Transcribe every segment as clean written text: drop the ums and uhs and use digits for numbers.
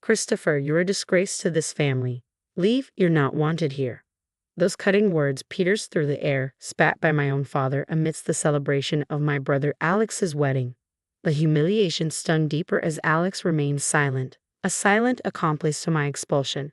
"Christopher, you're a disgrace to this family. Leave, you're not wanted here." Those cutting words pierced through the air, spat by my own father amidst the celebration of my brother Alex's wedding. The humiliation stung deeper as Alex remained silent, a silent accomplice to my expulsion.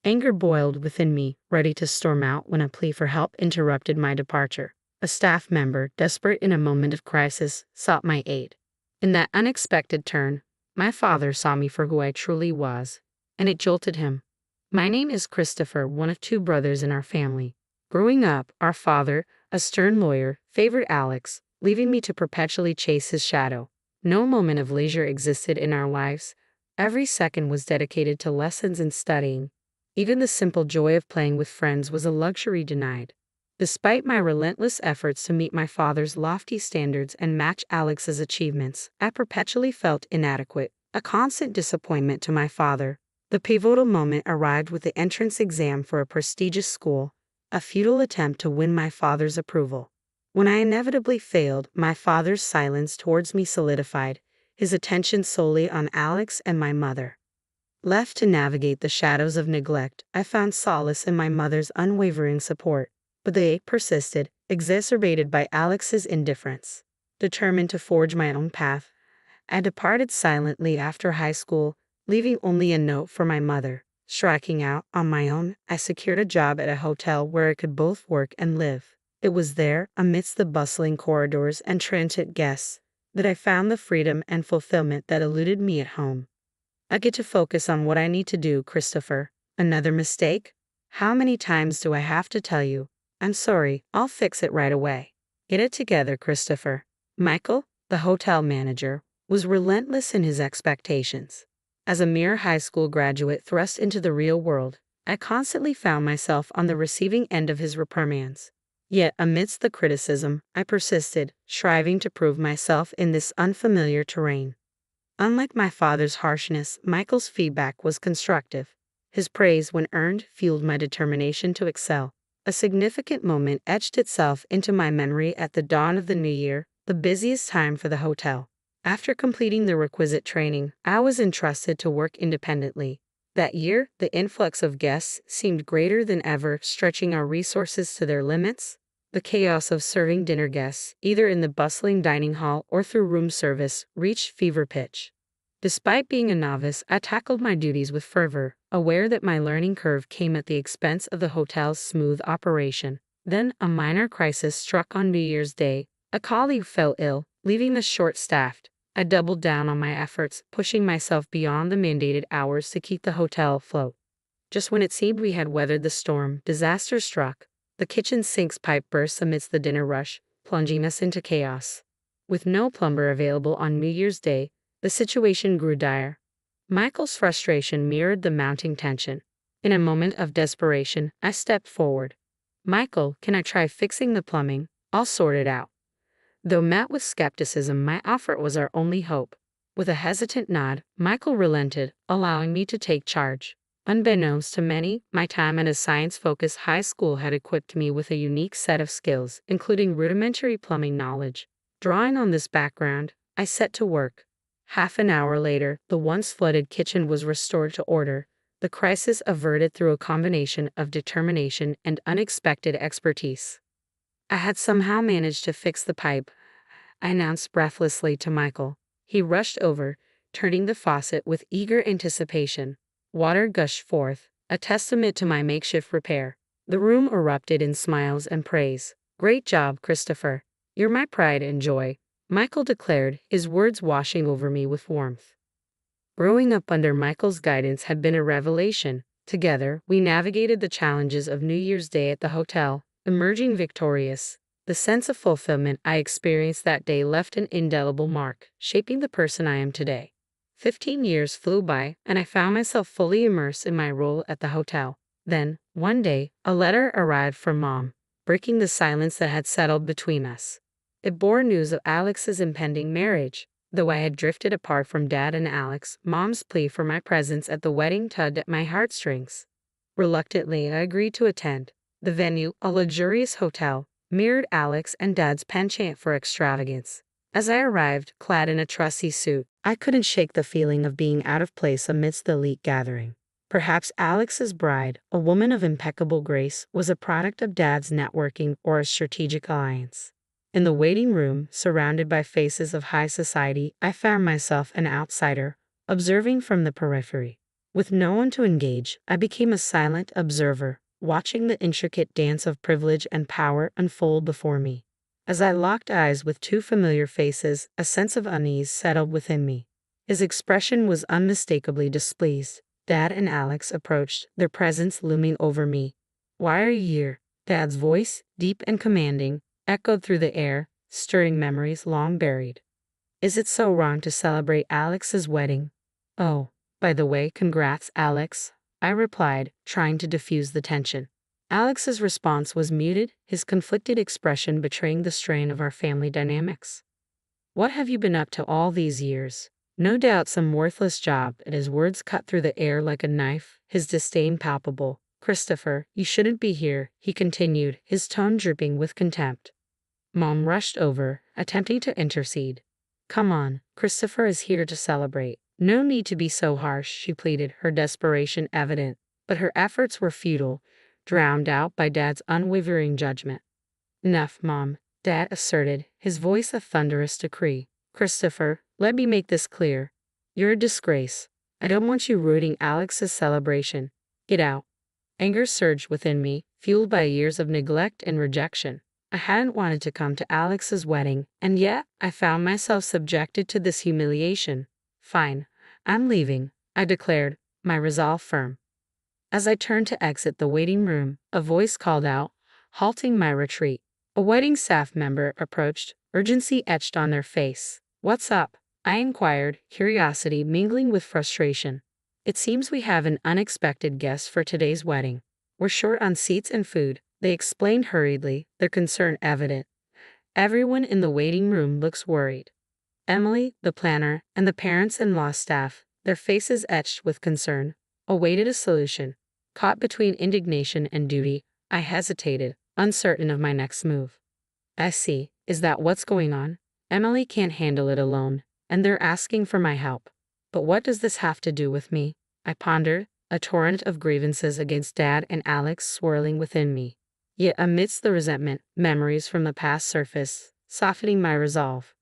Anger boiled within me, ready to storm out when a plea for help interrupted my departure. A staff member, desperate in a moment of crisis, sought my aid. In that unexpected turn, my father saw me for who I truly was, and it jolted him. "My name is Christopher, one of two brothers in our family. Growing up, our father, a stern lawyer, favored Alex, leaving me to perpetually chase his shadow. No moment of leisure existed in our lives. Every second was dedicated to lessons and studying. Even the simple joy of playing with friends was a luxury denied. Despite my relentless efforts to meet my father's lofty standards and match Alex's achievements, I perpetually felt inadequate, a constant disappointment to my father. The pivotal moment arrived with the entrance exam for a prestigious school, a futile attempt to win my father's approval. When I inevitably failed, my father's silence towards me solidified, his attention solely on Alex and my mother. Left to navigate the shadows of neglect, I found solace in my mother's unwavering support. But the ache persisted, exacerbated by Alex's indifference. Determined to forge my own path, I departed silently after high school, leaving only a note for my mother. Striking out on my own, I secured a job at a hotel where I could both work and live. It was there, amidst the bustling corridors and transient guests, that I found the freedom and fulfillment that eluded me at home. I get to focus on what I need to do, Christopher. Another mistake? How many times do I have to tell you? I'm sorry, I'll fix it right away. Get it together, Christopher. Michael, the hotel manager, was relentless in his expectations. As a mere high school graduate thrust into the real world, I constantly found myself on the receiving end of his reprimands. Yet, amidst the criticism, I persisted, striving to prove myself in this unfamiliar terrain. Unlike my father's harshness, Michael's feedback was constructive. His praise, when earned, fueled my determination to excel. A significant moment etched itself into my memory at the dawn of the new year, the busiest time for the hotel. After completing the requisite training, I was entrusted to work independently. That year, the influx of guests seemed greater than ever, stretching our resources to their limits. The chaos of serving dinner guests, either in the bustling dining hall or through room service, reached fever pitch. Despite being a novice, I tackled my duties with fervor, aware that my learning curve came at the expense of the hotel's smooth operation. Then, a minor crisis struck on New Year's Day. A colleague fell ill, leaving us short-staffed. I doubled down on my efforts, pushing myself beyond the mandated hours to keep the hotel afloat. Just when it seemed we had weathered the storm, disaster struck. The kitchen sink's pipe burst amidst the dinner rush, plunging us into chaos. With no plumber available on New Year's Day, the situation grew dire. Michael's frustration mirrored the mounting tension. In a moment of desperation, I stepped forward. "Michael, can I try fixing the plumbing? I'll sort it out." Though met with skepticism, my offer was our only hope. With a hesitant nod, Michael relented, allowing me to take charge. Unbeknownst to many, my time at a science-focused high school had equipped me with a unique set of skills, including rudimentary plumbing knowledge. Drawing on this background, I set to work. Half an hour later, the once flooded kitchen was restored to order, the crisis averted through a combination of determination and unexpected expertise. I had somehow managed to fix the pipe, I announced breathlessly to Michael. He rushed over, turning the faucet with eager anticipation. Water gushed forth, a testament to my makeshift repair. The room erupted in smiles and praise. "Great job, Christopher. You're my pride and joy," Michael declared, his words washing over me with warmth. Growing up under Michael's guidance had been a revelation. Together, we navigated the challenges of New Year's Day at the hotel, emerging victorious. The sense of fulfillment I experienced that day left an indelible mark, shaping the person I am today. 15 years flew by, and I found myself fully immersed in my role at the hotel. Then, one day, a letter arrived from Mom, breaking the silence that had settled between us. It bore news of Alex's impending marriage. Though I had drifted apart from Dad and Alex, Mom's plea for my presence at the wedding tugged at my heartstrings. Reluctantly, I agreed to attend. The venue, a luxurious hotel, mirrored Alex and Dad's penchant for extravagance. As I arrived, clad in a trusty suit, I couldn't shake the feeling of being out of place amidst the elite gathering. Perhaps Alex's bride, a woman of impeccable grace, was a product of Dad's networking or a strategic alliance. In the waiting room, surrounded by faces of high society, I found myself an outsider, observing from the periphery. With no one to engage, I became a silent observer, watching the intricate dance of privilege and power unfold before me. As I locked eyes with two familiar faces, a sense of unease settled within me. His expression was unmistakably displeased. Dad and Alex approached, their presence looming over me. "Why are you here?" Dad's voice, deep and commanding, echoed through the air, stirring memories long buried. "Is it so wrong to celebrate Alex's wedding?" "Oh, by the way, congrats, Alex," I replied, trying to diffuse the tension. Alex's response was muted, his conflicted expression betraying the strain of our family dynamics. "What have you been up to all these years?" "No doubt some worthless job," and his words cut through the air like a knife, his disdain palpable. "Christopher, you shouldn't be here," he continued, his tone dripping with contempt. Mom rushed over, attempting to intercede. "Come on, Christopher is here to celebrate. No need to be so harsh," she pleaded, her desperation evident. But her efforts were futile, drowned out by Dad's unwavering judgment. "Enough, Mom," Dad asserted, his voice a thunderous decree. "Christopher, let me make this clear. You're a disgrace. I don't want you ruining Alex's celebration. Get out." Anger surged within me, fueled by years of neglect and rejection. I hadn't wanted to come to Alex's wedding, and yet I found myself subjected to this humiliation. "Fine, I'm leaving," I declared, my resolve firm. As I turned to exit the waiting room, a voice called out, halting my retreat. A wedding staff member approached, urgency etched on their face. "What's up?" I inquired, curiosity mingling with frustration. "It seems we have an unexpected guest for today's wedding. We're short on seats and food," they explained hurriedly, their concern evident. Everyone in the waiting room looks worried. Emily, the planner, and the parents-in-law staff, their faces etched with concern, awaited a solution. Caught between indignation and duty, I hesitated, uncertain of my next move. "I see. Is that what's going on? Emily can't handle it alone, and they're asking for my help. But what does this have to do with me?" I pondered, a torrent of grievances against Dad and Alex swirling within me. Yet amidst the resentment, memories from the past surfaced, softening my resolve.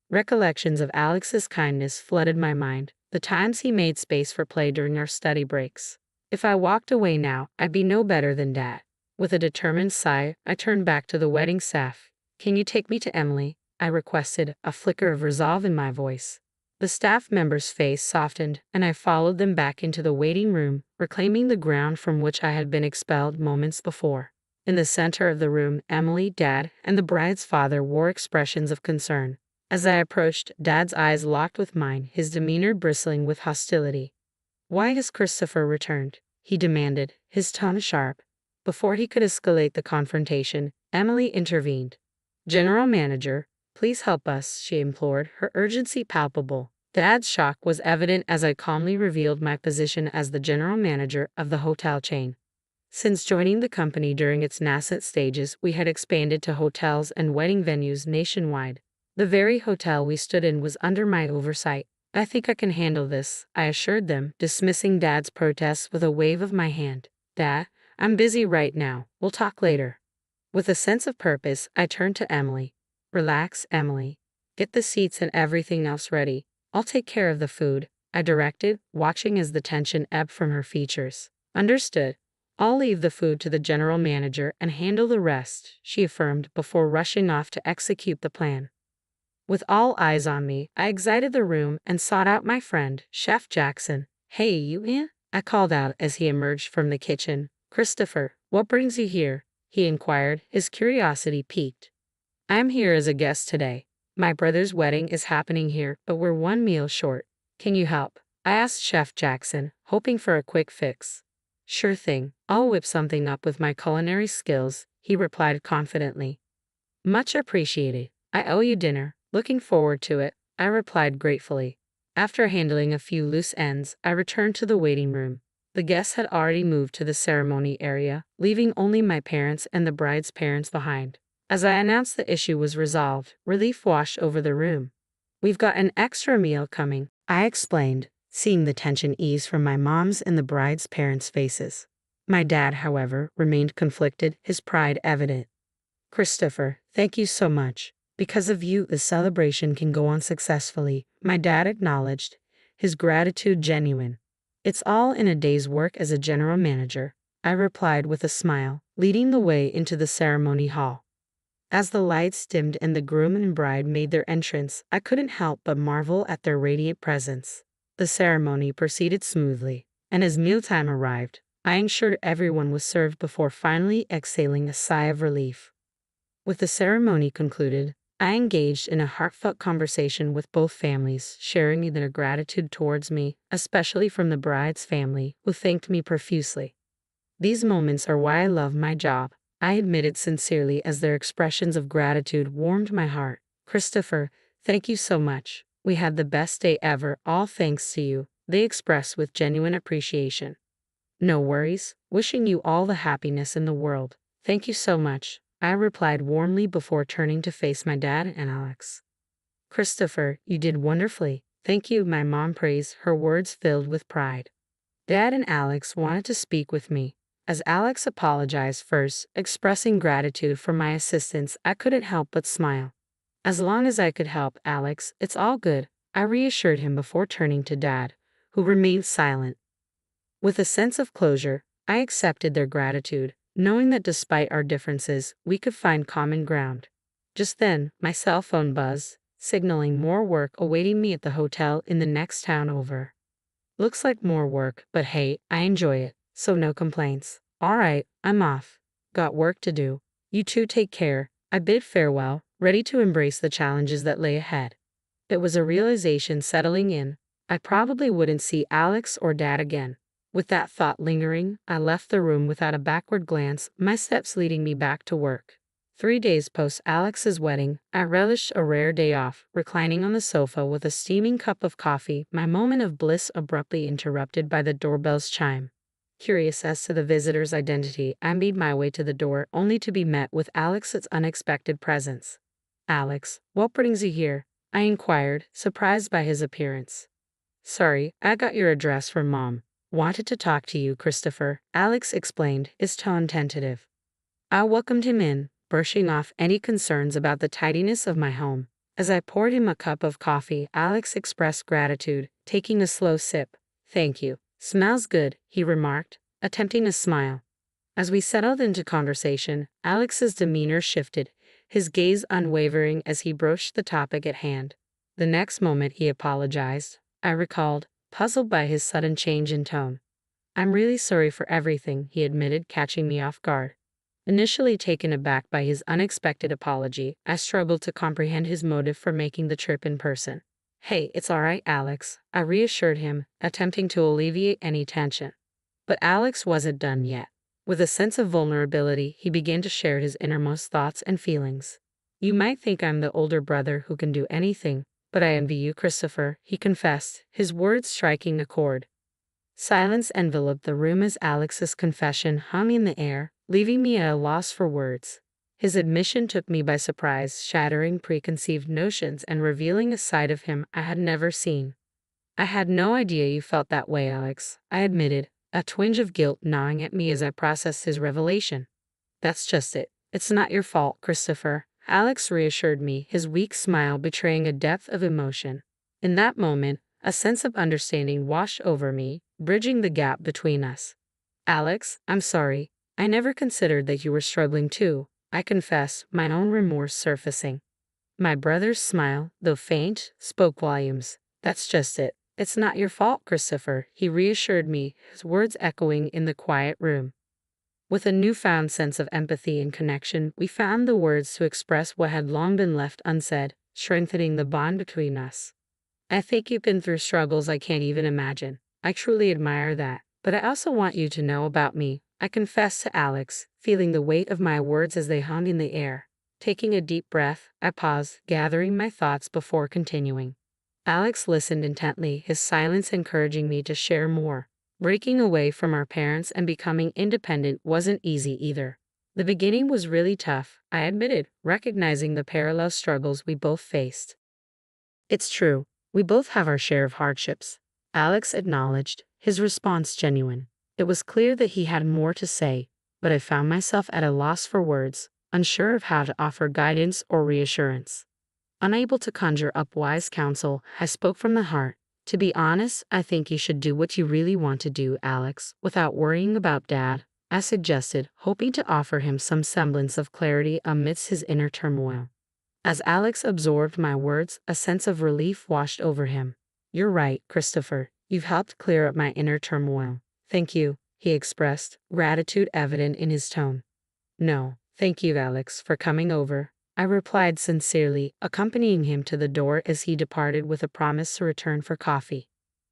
Recollections of Alex's kindness flooded my mind, the times he made space for play during our study breaks. If I walked away now, I'd be no better than Dad. With a determined sigh, I turned back to the wedding staff. "Can you take me to Emily?" I requested, a flicker of resolve in my voice. The staff member's face softened, and I followed them back into the waiting room, reclaiming the ground from which I had been expelled moments before. In the center of the room, Emily, Dad, and the bride's father wore expressions of concern. As I approached, Dad's eyes locked with mine, his demeanor bristling with hostility. "Why has Christopher returned?" he demanded, his tone sharp. Before he could escalate the confrontation, Emily intervened. "General Manager, please help us," she implored, her urgency palpable. Dad's shock was evident as I calmly revealed my position as the general manager of the hotel chain. Since joining the company during its nascent stages, we had expanded to hotels and wedding venues nationwide. The very hotel we stood in was under my oversight. "I think I can handle this," I assured them, dismissing Dad's protests with a wave of my hand. "Dad, I'm busy right now. We'll talk later." With a sense of purpose, I turned to Emily. "Relax, Emily. Get the seats and everything else ready. I'll take care of the food," I directed, watching as the tension ebbed from her features. "Understood. I'll leave the food to the general manager and handle the rest," she affirmed before rushing off to execute the plan. With all eyes on me, I exited the room and sought out my friend, Chef Jackson. "Hey, you in?" I called out as he emerged from the kitchen. "Christopher, what brings you here?" he inquired, his curiosity piqued. "I'm here as a guest today. My brother's wedding is happening here, but we're one meal short. Can you help?" I asked Chef Jackson, hoping for a quick fix. "Sure thing. I'll whip something up with my culinary skills," he replied confidently. "Much appreciated. I owe you dinner. Looking forward to it," I replied gratefully. After handling a few loose ends, I returned to the waiting room. The guests had already moved to the ceremony area, leaving only my parents and the bride's parents behind. As I announced the issue was resolved, relief washed over the room. "We've got an extra meal coming," I explained, seeing the tension ease from my mom's and the bride's parents' faces. My dad, however, remained conflicted, his pride evident. Christopher, thank you so much. Because of you, the celebration can go on successfully, my dad acknowledged, his gratitude genuine. It's all in a day's work as a general manager, I replied with a smile, leading the way into the ceremony hall. As the lights dimmed and the groom and bride made their entrance, I couldn't help but marvel at their radiant presence. The ceremony proceeded smoothly, and as mealtime arrived, I ensured everyone was served before finally exhaling a sigh of relief. With the ceremony concluded, I engaged in a heartfelt conversation with both families, sharing their gratitude towards me, especially from the bride's family, who thanked me profusely. These moments are why I love my job, I admitted sincerely as their expressions of gratitude warmed my heart. Christopher, thank you so much. We had the best day ever, all thanks to you, they expressed with genuine appreciation. No worries, wishing you all the happiness in the world. Thank you so much, I replied warmly before turning to face my dad and Alex. Christopher, you did wonderfully. Thank you, my mom praised, her words filled with pride. Dad and Alex wanted to speak with me. As Alex apologized first, expressing gratitude for my assistance, I couldn't help but smile. As long as I could help, Alex, it's all good, I reassured him before turning to Dad, who remained silent. With a sense of closure, I accepted their gratitude, knowing that despite our differences, we could find common ground. Just then, my cell phone buzzed, signaling more work awaiting me at the hotel in the next town over. Looks like more work, but hey, I enjoy it, so no complaints. All right, I'm off. Got work to do. You two take care. I bid farewell, ready to embrace the challenges that lay ahead. It was a realization settling in. I probably wouldn't see Alex or Dad again. With that thought lingering, I left the room without a backward glance, my steps leading me back to work. 3 days post Alex's wedding, I relished a rare day off, reclining on the sofa with a steaming cup of coffee, my moment of bliss abruptly interrupted by the doorbell's chime. Curious as to the visitor's identity, I made my way to the door, only to be met with Alex's unexpected presence. Alex, what brings you here? I inquired, surprised by his appearance. Sorry, I got your address from Mom. Wanted to talk to you, Christopher, Alex explained, his tone tentative. I welcomed him in, brushing off any concerns about the tidiness of my home. As I poured him a cup of coffee, Alex expressed gratitude, taking a slow sip. Thank you. Smells good, he remarked, attempting a smile. As we settled into conversation, Alex's demeanor shifted, his gaze unwavering as he broached the topic at hand. The next moment he apologized, I recalled, puzzled by his sudden change in tone. I'm really sorry for everything, he admitted, catching me off guard. Initially taken aback by his unexpected apology, I struggled to comprehend his motive for making the trip in person. Hey, it's all right, Alex, I reassured him, attempting to alleviate any tension. But Alex wasn't done yet. With a sense of vulnerability, he began to share his innermost thoughts and feelings. You might think I'm the older brother who can do anything, but I envy you, Christopher, he confessed, his words striking a chord. Silence enveloped the room as Alex's confession hung in the air, leaving me at a loss for words. His admission took me by surprise, shattering preconceived notions and revealing a side of him I had never seen. I had no idea you felt that way, Alex, I admitted, a twinge of guilt gnawing at me as I processed his revelation. That's just it. It's not your fault, Christopher, Alex reassured me, his weak smile betraying a depth of emotion. In that moment, a sense of understanding washed over me, bridging the gap between us. Alex, I'm sorry. I never considered that you were struggling too, I confess, my own remorse surfacing. My brother's smile, though faint, spoke volumes. That's just it. It's not your fault, Christopher, he reassured me, his words echoing in the quiet room. With a newfound sense of empathy and connection, we found the words to express what had long been left unsaid, strengthening the bond between us. I think you've been through struggles I can't even imagine. I truly admire that. But I also want you to know about me, I confessed to Alex, feeling the weight of my words as they hung in the air. Taking a deep breath, I paused, gathering my thoughts before continuing. Alex listened intently, his silence encouraging me to share more. Breaking away from our parents and becoming independent wasn't easy either. The beginning was really tough, I admitted, recognizing the parallel struggles we both faced. It's true. We both have our share of hardships, Alex acknowledged, his response genuine. It was clear that he had more to say, but I found myself at a loss for words, unsure of how to offer guidance or reassurance. Unable to conjure up wise counsel, I spoke from the heart. To be honest, I think you should do what you really want to do, Alex, without worrying about Dad, I suggested, hoping to offer him some semblance of clarity amidst his inner turmoil. As Alex absorbed my words, a sense of relief washed over him. You're right, Christopher. You've helped clear up my inner turmoil. Thank you, he expressed, gratitude evident in his tone. No, thank you, Alex, for coming over, I replied sincerely, accompanying him to the door as he departed with a promise to return for coffee.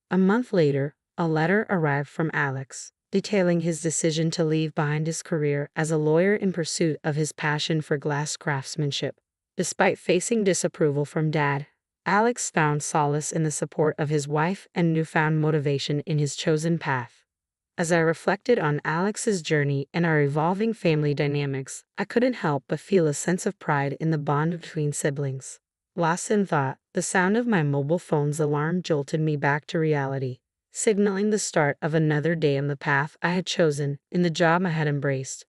A month later, a letter arrived from Alex, detailing his decision to leave behind his career as a lawyer in pursuit of his passion for glass craftsmanship. Despite facing disapproval from Dad, Alex found solace in the support of his wife and newfound motivation in his chosen path. As I reflected on Alex's journey and our evolving family dynamics, I couldn't help but feel a sense of pride in the bond between siblings. Lost in thought, the sound of my mobile phone's alarm jolted me back to reality, signaling the start of another day on the path I had chosen, in the job I had embraced.